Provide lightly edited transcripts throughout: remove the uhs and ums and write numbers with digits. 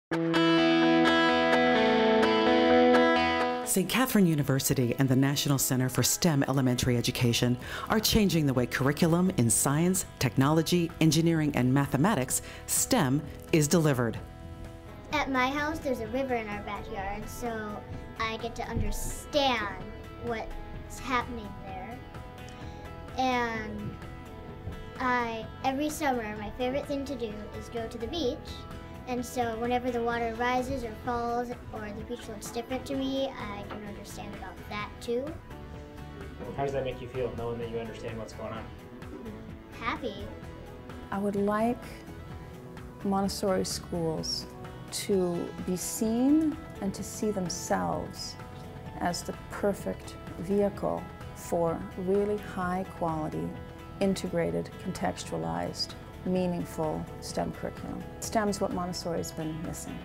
St. Catherine University and the National Center for STEM Elementary Education are changing the way curriculum in science, technology, engineering, and mathematics, STEM, is delivered. At my house, there's a river in our backyard, so I get to understand what's happening there. And every summer, my favorite thing to do is go to the beach. And so whenever the water rises or falls or the beach looks different to me, I can understand about that too. How does that make you feel, knowing that you understand what's going on? Happy. I would like Montessori schools to be seen and to see themselves as the perfect vehicle for really high quality, integrated, contextualized, meaningful STEM curriculum. STEM is what Montessori's been missing.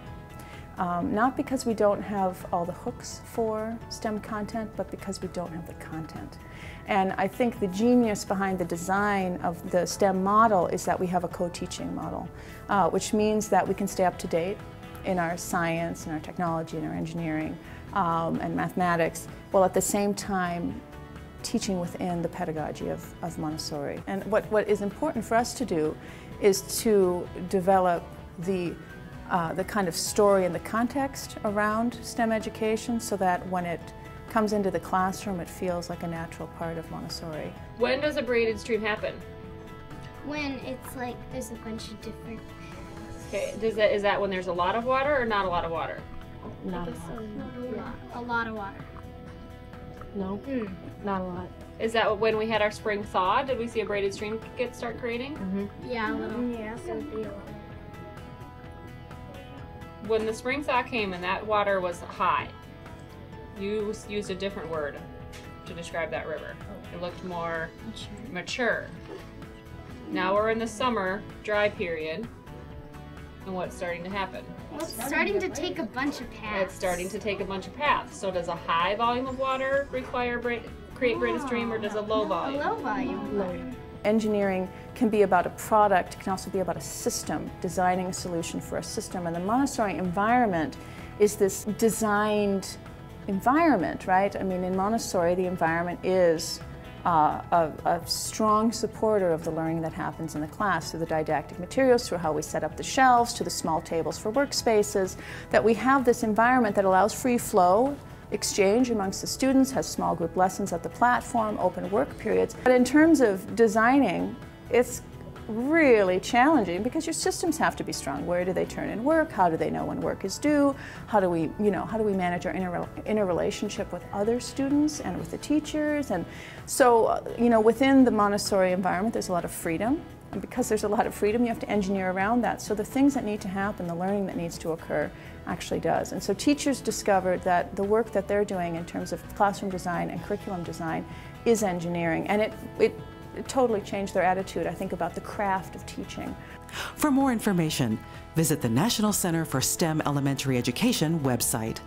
Not because we don't have all the hooks for STEM content, but because we don't have the content. And I think the genius behind the design of the STEM model is that we have a co-teaching model, which means that we can stay up to date in our science, and our technology, and our engineering, and mathematics, while at the same time teaching within the pedagogy of Montessori. And what is important for us to do is to develop the kind of story and the context around STEM education so that when it comes into the classroom it feels like a natural part of Montessori. When does a braided stream happen? When it's like there's a bunch of different Okay, is that when there's a lot of water or not a lot of water? Not a lot. a lot of water. No, not a lot. Is that when we had our spring thaw? Did we see a braided stream start creating? Mm-hmm. Yeah, a little. Yeah, When the spring thaw came and that water was high, you used a different word to describe that river. It looked more mature. Now we're in the summer dry period, and what's starting to happen? Well, it's starting to take a bunch of paths. It's starting to take a bunch of paths. So does a high volume of water create braided stream, or does a low volume? A low volume. Low. Engineering can be about a product, it can also be about a system, designing a solution for a system. And the Montessori environment is this designed environment, right? I mean, in Montessori, the environment is a strong supporter of the learning that happens in the class through the didactic materials, through how we set up the shelves, to the small tables for workspaces, that we have this environment that allows free flow exchange amongst the students, has small group lessons at the platform, open work periods. But in terms of designing, it's really challenging because your systems have to be strong. Where do they turn in work? How do they know when work is due? How do we manage our interrelationship with other students and with the teachers? And so, within the Montessori environment, there's a lot of freedom. And because there's a lot of freedom, you have to engineer around that. So the things that need to happen, the learning that needs to occur, actually does. And so teachers discovered that the work that they're doing in terms of classroom design and curriculum design is engineering. And it totally changed their attitude, I think, about the craft of teaching. For more information, visit the National Center for STEM Elementary Education website.